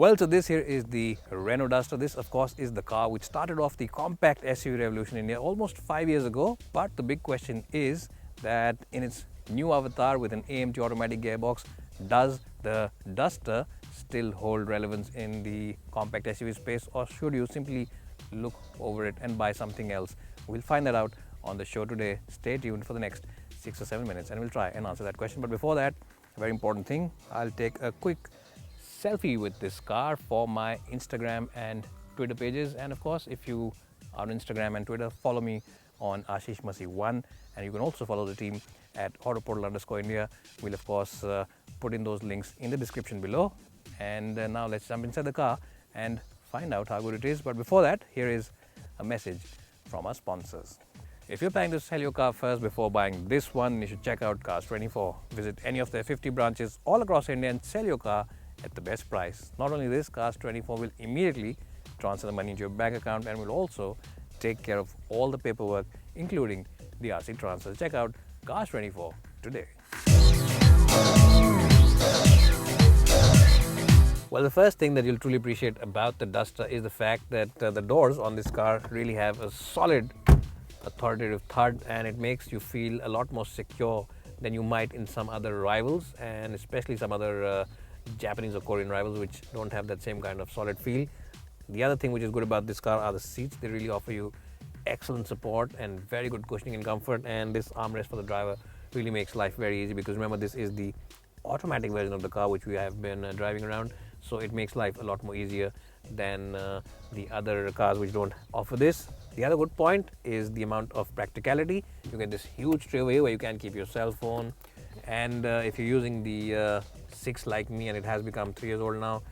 Well, so this here is the Renault Duster. This, of course, is the car which started off the compact SUV revolution in India almost 5 years ago. But the big question is that in its new avatar with an AMT automatic gearbox, does the Duster still hold relevance in the compact SUV space, or should you simply look over it and buy something else? We'll find that out on the show today. Stay tuned for the next 6 or 7 minutes and we'll try and answer that question. But before that, a very important thing, I'll take a quick selfie with this car for my Instagram and Twitter pages. And of course, if you are on Instagram and Twitter, follow me on Ashish Masih 1, and you can also follow the team at Autoportal_India. We'll of course put in those links in the description below. And now let's jump inside the car and find out how good it is. But before that, here is a message from our sponsors. If you're planning to sell your car first before buying this one, you should check out Cars24. Visit any of their 50 branches all across India and sell your car at the best price. Not only this, Cars24 will immediately transfer the money into your bank account and will also take care of all the paperwork, including the RC transfer. Check out Cars24 today. Well, the first thing that you'll truly appreciate about the Duster is the fact that the doors on this car really have a solid authoritative thud, and it makes you feel a lot more secure than you might in some other rivals, and especially some other Japanese or Korean rivals which don't have that same kind of solid feel. The other thing which is good about this car are the seats. They really offer you excellent support and very good cushioning and comfort, and this armrest for the driver really makes life very easy, because remember, this is the automatic version of the car which we have been driving around, so it makes life a lot more easier than the other cars which don't offer this. The other good point is the amount of practicality. You get this huge tray over here where you can keep your cell phone, and if you're using the 6 like me and it has become 3 years old now,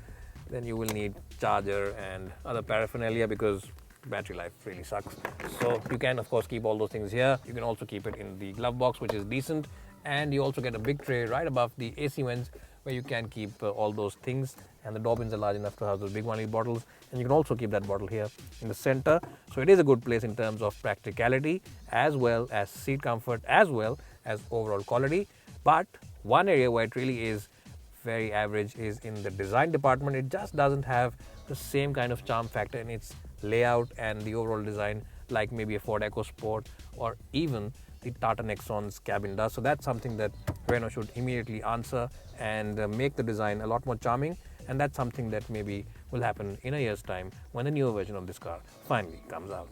then you will need charger and other paraphernalia, because battery life really sucks. So you can of course keep all those things here. You can also keep it in the glove box, which is decent, and you also get a big tray right above the AC vents where you can keep all those things, and the door bins are large enough to house those big 1 litre bottles, and you can also keep that bottle here in the center. So it is a good place in terms of practicality, as well as seat comfort, as well as overall quality. But one area where it really is very average is in the design department. It just doesn't have the same kind of charm factor in its layout and the overall design like maybe a Ford EcoSport or even the Tata Nexon's cabin does. So that's something that Renault should immediately answer and make the design a lot more charming, and that's something that maybe will happen in a year's time when the newer version of this car finally comes out.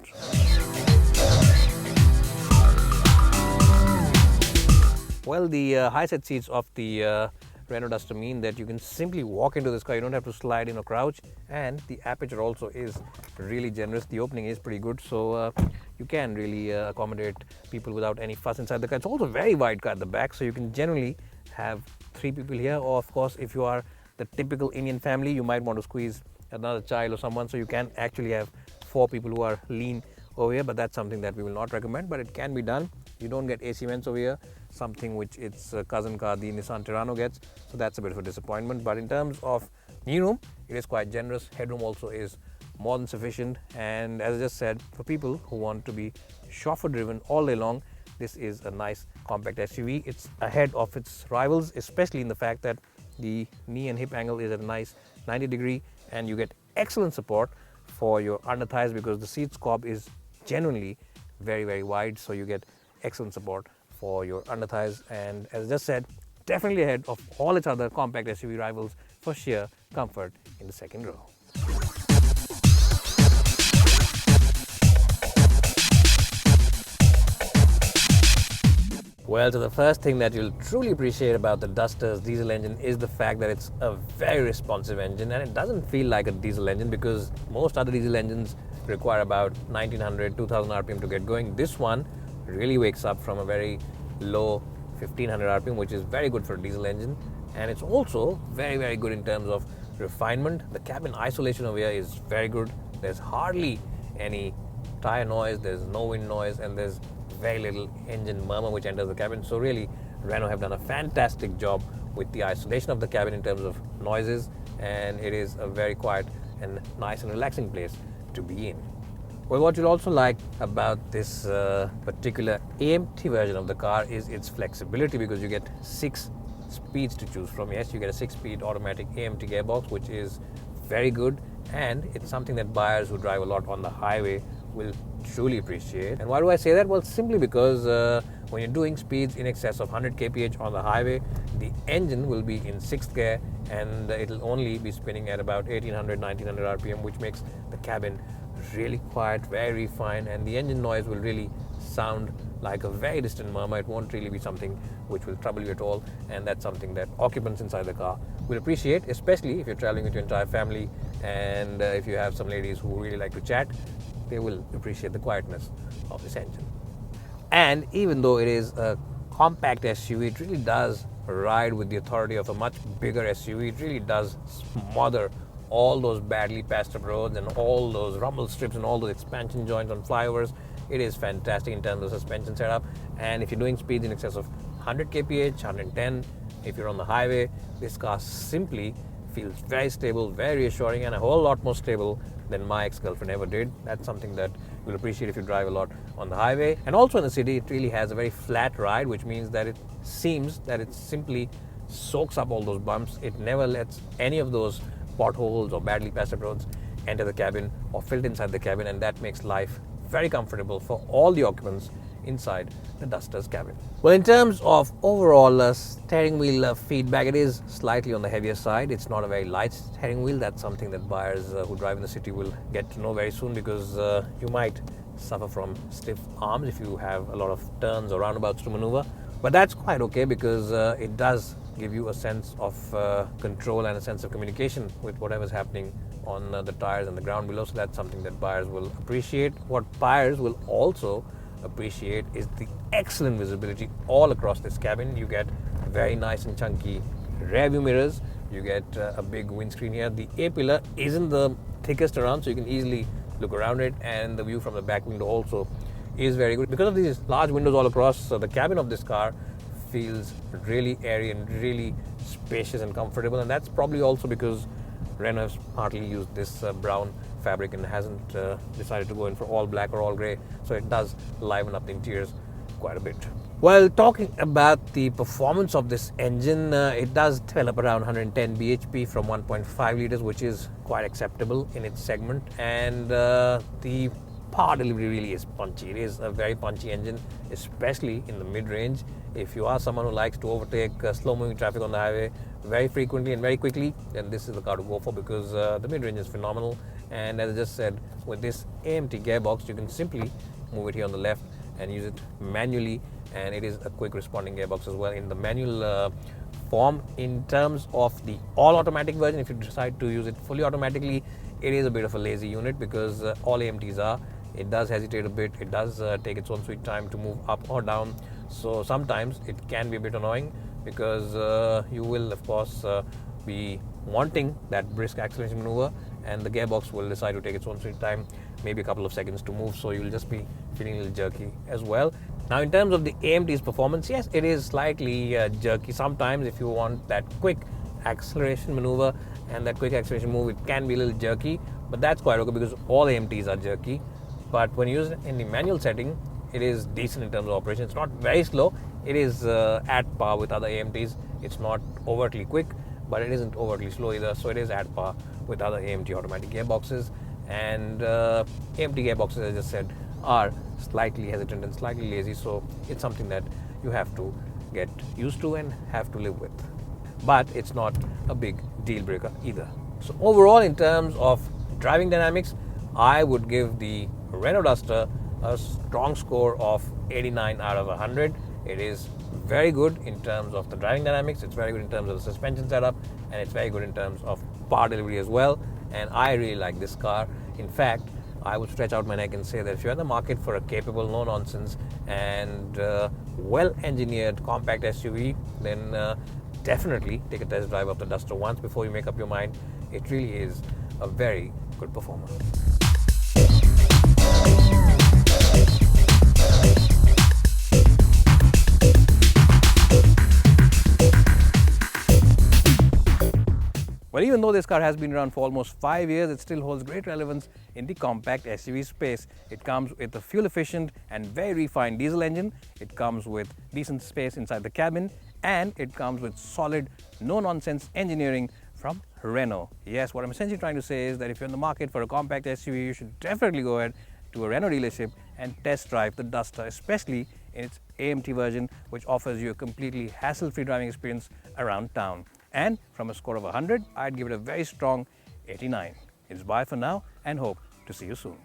Well, the high-set seats of the Renault Duster mean that you can simply walk into this car. You don't have to slide in or crouch, and the aperture also is really generous. The opening is pretty good, so you can really accommodate people without any fuss inside the car. It's also a very wide car at the back, so you can generally have 3 people here, or of course if you are the typical Indian family, you might want to squeeze another child or someone, so you can actually have 4 people who are lean over here, but that's something that we will not recommend, but it can be done. You don't get AC vents over here, something which its cousin car, the Nissan Terrano, gets, so that's a bit of a disappointment. But in terms of knee room, it is quite generous. Headroom also is more than sufficient, and as I just said, for people who want to be chauffeur driven all day long, this is a nice compact SUV. It's ahead of its rivals, especially in the fact that the knee and hip angle is at a nice 90 degree, and you get excellent support for your under thighs because the seat scob is genuinely very wide, so you get excellent support for your under thighs, and as I just said, definitely ahead of all its other compact SUV rivals for sheer comfort in the second row. Well, so the first thing that you'll truly appreciate about the Duster's diesel engine is the fact that it's a very responsive engine, and it doesn't feel like a diesel engine, because most other diesel engines require about 1900, 2000 RPM to get going. This one really wakes up from a very low 1500 RPM, which is very good for a diesel engine, and it's also very good in terms of refinement. The cabin isolation over here is very good. There's hardly any tire noise, there's no wind noise, and there's very little engine murmur which enters the cabin. So really, Renault have done a fantastic job with the isolation of the cabin in terms of noises, and it is a very quiet and nice and relaxing place to be in. Well, what you'll also like about this particular AMT version of the car is its flexibility, because you get 6 speeds to choose from. Yes, you get a 6-speed automatic AMT gearbox, which is very good, and it's something that buyers who drive a lot on the highway will truly appreciate. And why do I say that? Well, simply because when you're doing speeds in excess of 100 kph on the highway, the engine will be in 6th gear and it'll only be spinning at about 1800-1900 rpm, which makes the cabin really quiet, very fine, and the engine noise will really sound like a very distant murmur. It won't really be something which will trouble you at all, and that's something that occupants inside the car will appreciate, especially if you're traveling with your entire family and if you have some ladies who really like to chat. They will appreciate the quietness of this engine. And even though it is a compact SUV, it really does ride with the authority of a much bigger SUV. It really does smother all those badly patched up roads and all those rumble strips and all those expansion joints on flyovers. It is fantastic in terms of suspension setup, and if you're doing speeds in excess of 100 kph, 110, if you're on the highway, this car simply feels very stable, very reassuring, and a whole lot more stable than my ex-girlfriend ever did. That's something that you'll appreciate if you drive a lot on the highway. And also in the city, it really has a very flat ride, which means that it seems that it simply soaks up all those bumps. It never lets any of those potholes or badly patched up roads enter the cabin or filter inside the cabin, and that makes life very comfortable for all the occupants inside the Duster's cabin. Well, in terms of overall steering wheel feedback, it is slightly on the heavier side. It's not a very light steering wheel. That's something that buyers who drive in the city will get to know very soon, because you might suffer from stiff arms if you have a lot of turns or roundabouts to maneuver. But that's quite okay, because it does give you a sense of control and a sense of communication with whatever's happening on the tires and the ground below. So that's something that buyers will appreciate. What buyers will also appreciate is the excellent visibility all across this cabin. You get very nice and chunky rear view mirrors. You get a big windscreen here. The A-pillar isn't the thickest around, so you can easily look around it, and the view from the back window also is very good. Because of these large windows all across, the cabin of this car feels really airy and really spacious and comfortable, and that's probably also because Renault has hardly used this brown fabric and hasn't decided to go in for all black or all grey, so it does liven up the interiors quite a bit. Well, talking about the performance of this engine, it does develop around 110 bhp from 1.5 litres, which is quite acceptable in its segment, and the power delivery really is punchy. It is a very punchy engine, especially in the mid-range. If you are someone who likes to overtake slow-moving traffic on the highway very frequently and very quickly, then this is the car to go for, because the mid-range is phenomenal. And as I just said, with this AMT gearbox, you can simply move it here on the left and use it manually, and it is a quick responding gearbox as well in the manual form. In terms of the all-automatic version, if you decide to use it fully automatically, it is a bit of a lazy unit, because all AMTs are. It does hesitate a bit. It does take its own sweet time to move up or down. So sometimes it can be a bit annoying, because you will, of course, be wanting that brisk acceleration maneuver, and the gearbox will decide to take its own sweet time, maybe a couple of seconds to move, so you'll just be feeling a little jerky as well. Now, in terms of the AMT's performance, yes, it is slightly jerky sometimes. If you want that quick acceleration maneuver and that quick acceleration move, it can be a little jerky, but that's quite okay, because all AMTs are jerky. But when you use it in the manual setting, it is decent in terms of operation. It's not very slow. It is at par with other AMTs. It's not overtly quick, but it isn't overtly slow either. So it is at par with other AMT automatic gearboxes. And AMT gearboxes, as I just said, are slightly hesitant and slightly lazy. So it's something that you have to get used to and have to live with. But it's not a big deal breaker either. So overall, in terms of driving dynamics, I would give the Renault Duster a strong score of 89 out of 100. It is very good in terms of the driving dynamics, it's very good in terms of the suspension setup, and it's very good in terms of power delivery as well. And I really like this car. In fact, I would stretch out my neck and say that if you're in the market for a capable, no-nonsense and well-engineered compact SUV, then definitely take a test drive of the Duster once before you make up your mind. It really is a very good performer. Well, even though this car has been around for almost 5 years, it still holds great relevance in the compact SUV space. It comes with a fuel-efficient and very refined diesel engine. It comes with decent space inside the cabin, and it comes with solid, no-nonsense engineering from Renault. Yes, what I'm essentially trying to say is that if you're in the market for a compact SUV, you should definitely go ahead to a Renault dealership and test drive the Duster, especially in its AMT version, which offers you a completely hassle-free driving experience around town. And from a score of 100, I'd give it a very strong 89. It's bye for now and hope to see you soon.